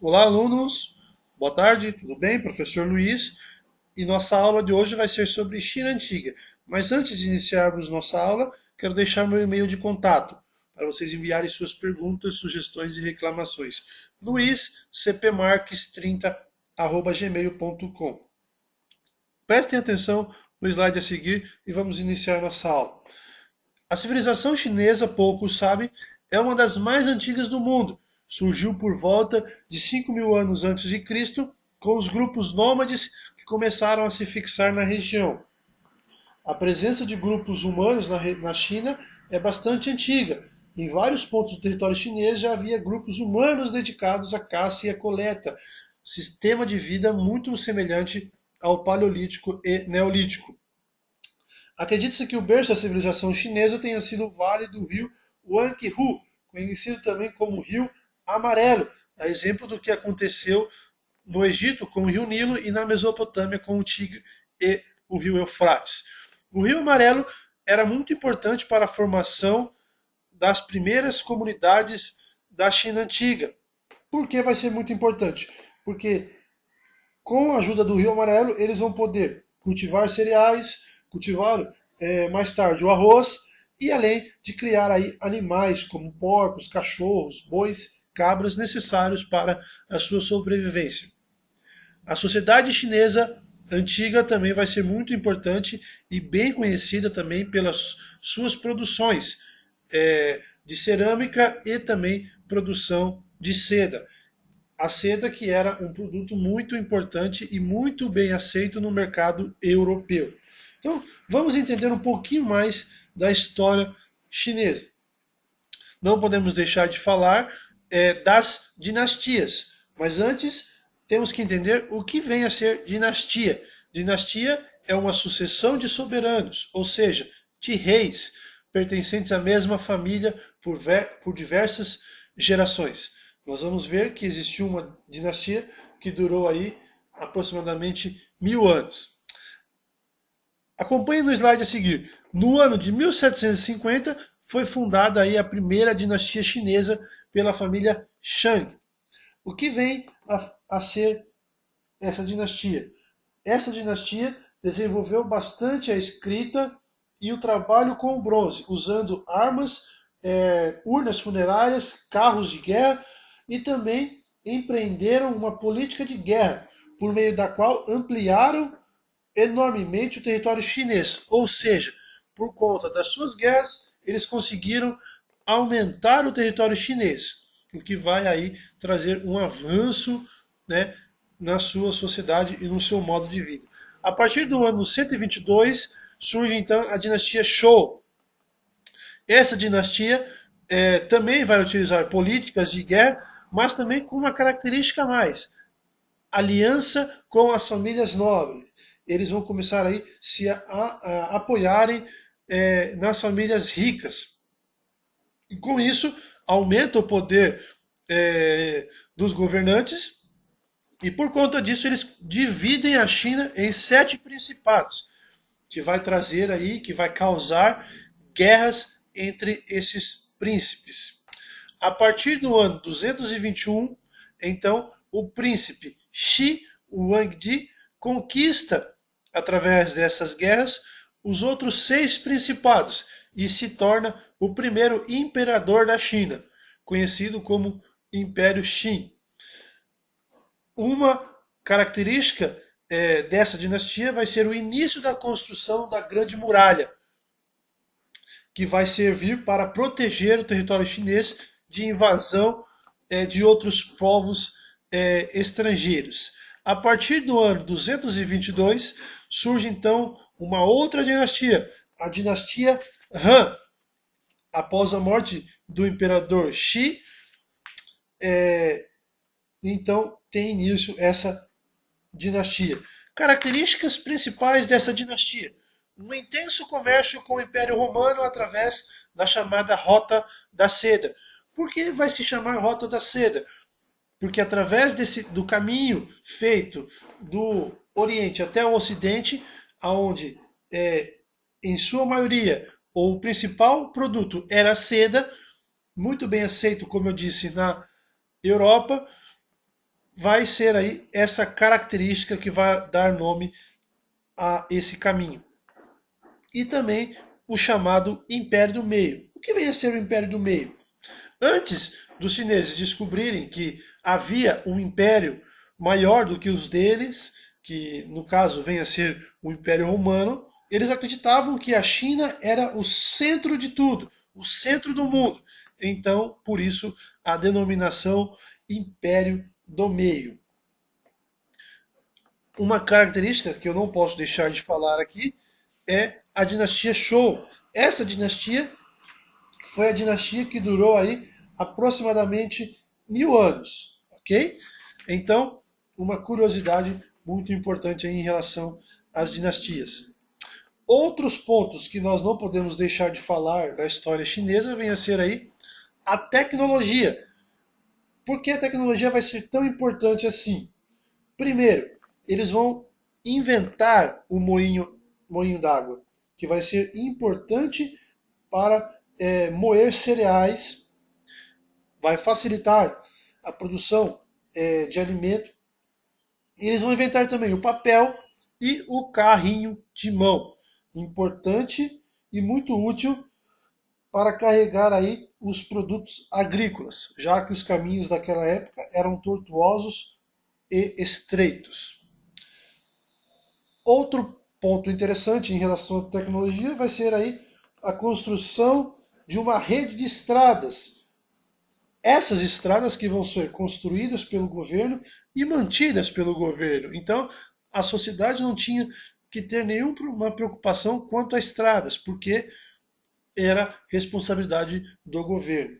Olá, alunos. Boa tarde, tudo bem? Professor Luiz. E nossa aula de hoje vai ser sobre China Antiga. Mas antes de iniciarmos nossa aula, quero deixar meu e-mail de contato para vocês enviarem suas perguntas, sugestões e reclamações. luizcpmarques30@gmail.com. Prestem atenção no slide a seguir e vamos iniciar nossa aula. A civilização chinesa, poucos sabem, é uma das mais antigas do mundo. Surgiu por volta de 5.000 anos antes de Cristo, com os grupos nômades que começaram a se fixar na região. A presença de grupos humanos na China é bastante antiga. Em vários pontos do território chinês já havia grupos humanos dedicados à caça e à coleta, sistema de vida muito semelhante ao Paleolítico e Neolítico. Acredita-se que o berço da civilização chinesa tenha sido o vale do rio Huanghe, conhecido também como Rio Amarelo, a exemplo do que aconteceu no Egito com o rio Nilo e na Mesopotâmia com o Tigre e o rio Eufrates. O Rio Amarelo era muito importante para a formação das primeiras comunidades da China antiga. Por que vai ser muito importante? Porque com a ajuda do Rio Amarelo, eles vão poder cultivar cereais, cultivar mais tarde o arroz, e além de criar aí animais como porcos, cachorros, bois, cabras necessários para a sua sobrevivência. A sociedade chinesa antiga também vai ser muito importante e bem conhecida também pelas suas produções de cerâmica e também produção de seda. A seda que era um produto muito importante e muito bem aceito no mercado europeu. Então, vamos entender um pouquinho mais da história chinesa. Não podemos deixar de falar das dinastias, mas antes temos que entender o que vem a ser dinastia. Dinastia é uma sucessão de soberanos, ou seja, de reis, pertencentes à mesma família por diversas gerações. Nós vamos ver que existiu uma dinastia que durou aí aproximadamente 1.000 anos. Acompanhe no slide a seguir. No ano de 1750 foi fundada aí a primeira dinastia chinesa pela família Shang. O que vem a ser essa dinastia? Essa dinastia desenvolveu bastante a escrita e o trabalho com o bronze, usando armas, urnas funerárias, carros de guerra e também empreenderam uma política de guerra, por meio da qual ampliaram enormemente o território chinês. Ou seja, por conta das suas guerras, eles conseguiram aumentar o território chinês, o que vai aí trazer um avanço, né, na sua sociedade e no seu modo de vida. A partir do ano 122 surge então a dinastia Zhou. Essa dinastia também vai utilizar políticas de guerra, mas também com uma característica a mais: aliança com as famílias nobres. Eles vão começar aí a apoiarem nas famílias ricas. E com isso aumenta o poder dos governantes, e por conta disso eles dividem a China em 7 principados, que vai trazer aí, que vai causar guerras entre esses príncipes. A partir do ano 221, então, o príncipe Shi Huangdi conquista, através dessas guerras, os outros 6 principados e se torna o primeiro imperador da China, conhecido como Império Qin. Uma característica dessa dinastia vai ser o início da construção da Grande Muralha, que vai servir para proteger o território chinês de invasão de outros povos estrangeiros. A partir do ano 222 surge então uma outra dinastia, a dinastia Han. Após a morte do imperador Shi, então tem início essa dinastia. Características principais dessa dinastia: um intenso comércio com o Império Romano através da chamada Rota da Seda. Por que vai se chamar Rota da Seda? Porque através do caminho feito do Oriente até o Ocidente, onde em sua maioria o principal produto era a seda, muito bem aceito, como eu disse, na Europa, vai ser aí essa característica que vai dar nome a esse caminho. E também o chamado Império do Meio. O que vem a ser o Império do Meio? Antes dos chineses descobrirem que havia um império maior do que os deles, que no caso vem a ser o Império Romano, eles acreditavam que a China era o centro de tudo, o centro do mundo. Então, por isso, a denominação Império do Meio. Uma característica que eu não posso deixar de falar aqui é a dinastia Zhou. Essa dinastia foi a dinastia que durou aí aproximadamente 1000 anos, ok? Então, uma curiosidade muito importante aí em relação às dinastias. Outros pontos que nós não podemos deixar de falar da história chinesa vem a ser aí a tecnologia. Por que a tecnologia vai ser tão importante assim? Primeiro, eles vão inventar o moinho d'água, que vai ser importante para moer cereais, vai facilitar a produção de alimento. E eles vão inventar também o papel e o carrinho de mão, importante e muito útil para carregar aí os produtos agrícolas, já que os caminhos daquela época eram tortuosos e estreitos. Outro ponto interessante em relação à tecnologia vai ser aí a construção de uma rede de estradas. Essas estradas que vão ser construídas pelo governo e mantidas pelo governo. Então, a sociedade não tinha que ter nenhuma preocupação quanto a estradas, porque era responsabilidade do governo.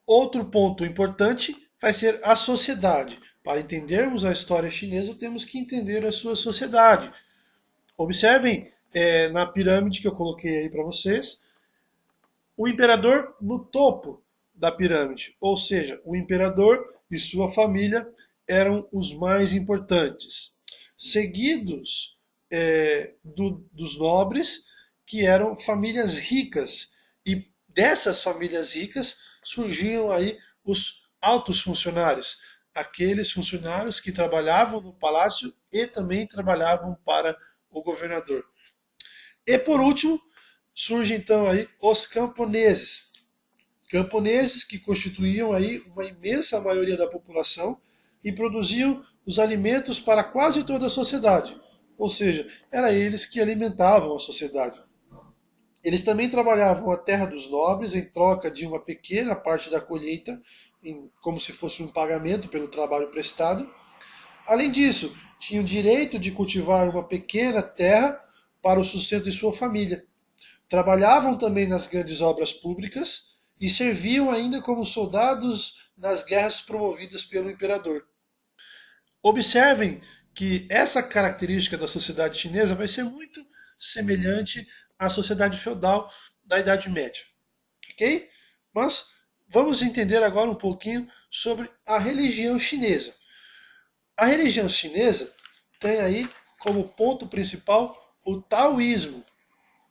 Outro ponto importante vai ser a sociedade. Para entendermos a história chinesa, temos que entender a sua sociedade. Observem na pirâmide que eu coloquei aí para vocês, o imperador no topo da pirâmide, ou seja, o imperador e sua família eram os mais importantes, seguidos dos nobres, que eram famílias ricas, e dessas famílias ricas surgiam aí os altos funcionários, aqueles funcionários que trabalhavam no palácio e também trabalhavam para o governador. E por último, surgem então aí os camponeses. Camponeses que constituíam aí uma imensa maioria da população e produziam os alimentos para quase toda a sociedade. Ou seja, era eles que alimentavam a sociedade. Eles também trabalhavam a terra dos nobres em troca de uma pequena parte da colheita, como se fosse um pagamento pelo trabalho prestado. Além disso, tinham direito de cultivar uma pequena terra para o sustento de sua família. Trabalhavam também nas grandes obras públicas e serviam ainda como soldados nas guerras promovidas pelo imperador. Observem que essa característica da sociedade chinesa vai ser muito semelhante à sociedade feudal da Idade Média. Ok? Mas vamos entender agora um pouquinho sobre a religião chinesa. A religião chinesa tem aí como ponto principal o taoísmo.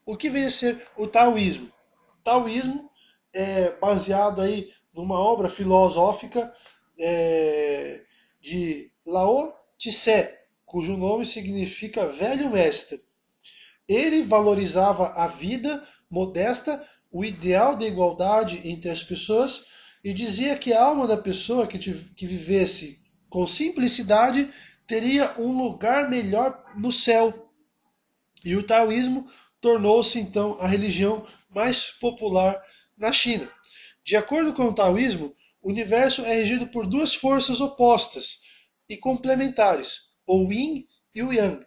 O que vem a ser o taoísmo? O taoísmo é baseado aí numa obra filosófica de Lao Tse, cujo nome significa velho mestre. Ele valorizava a vida modesta, o ideal da igualdade entre as pessoas e dizia que a alma da pessoa que vivesse com simplicidade teria um lugar melhor no céu. E o taoísmo tornou-se então a religião mais popular na China. De acordo com o taoísmo, o universo é regido por duas forças opostas e complementares, o yin e o yang.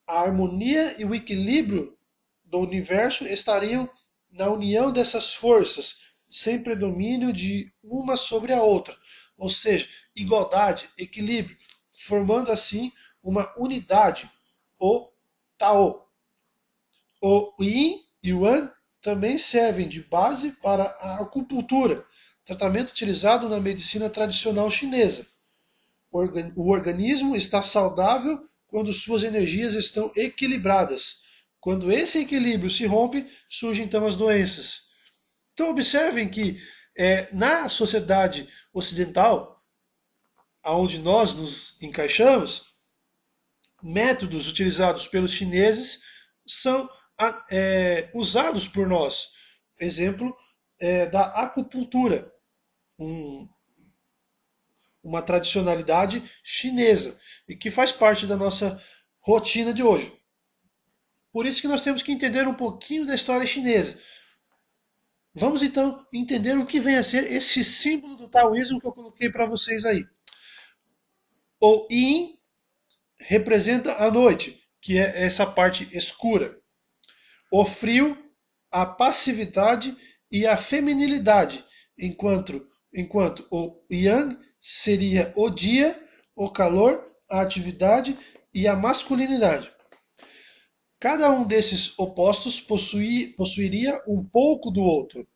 A harmonia e o equilíbrio do universo estariam na união dessas forças, sem predomínio de uma sobre a outra, ou seja, igualdade, equilíbrio, formando assim uma unidade, o Tao. O Yin e o Yang também servem de base para a acupuntura, tratamento utilizado na medicina tradicional chinesa. O organismo está saudável quando suas energias estão equilibradas. Quando esse equilíbrio se rompe, surgem então as doenças. Então observem que Na sociedade ocidental, aonde nós nos encaixamos, métodos utilizados pelos chineses são usados por nós. Exemplo da acupuntura, uma tradicionalidade chinesa e que faz parte da nossa rotina de hoje. Por isso que nós temos que entender um pouquinho da história chinesa. Vamos então entender o que vem a ser esse símbolo do taoísmo que eu coloquei para vocês aí. O Yin representa a noite, que é essa parte escura. O frio, a passividade e a feminilidade, enquanto o Yang seria o dia, o calor, a atividade e a masculinidade. Cada um desses opostos possuiria um pouco do outro.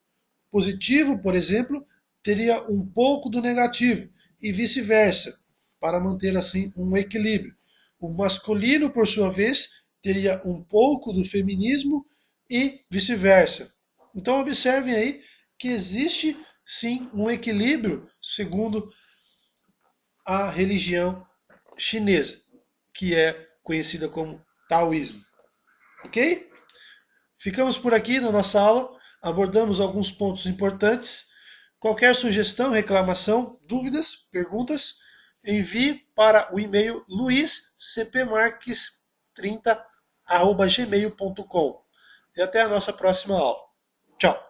Positivo, por exemplo, teria um pouco do negativo e vice-versa, para manter assim um equilíbrio. O masculino, por sua vez, teria um pouco do feminismo e vice-versa. Então observem aí que existe sim um equilíbrio segundo a religião chinesa, que é conhecida como taoísmo. Ok? Ficamos por aqui na nossa aula, abordamos alguns pontos importantes. Qualquer sugestão, reclamação, dúvidas, perguntas, envie para o e-mail luiscpmarques30@gmail.com. E até a nossa próxima aula. Tchau!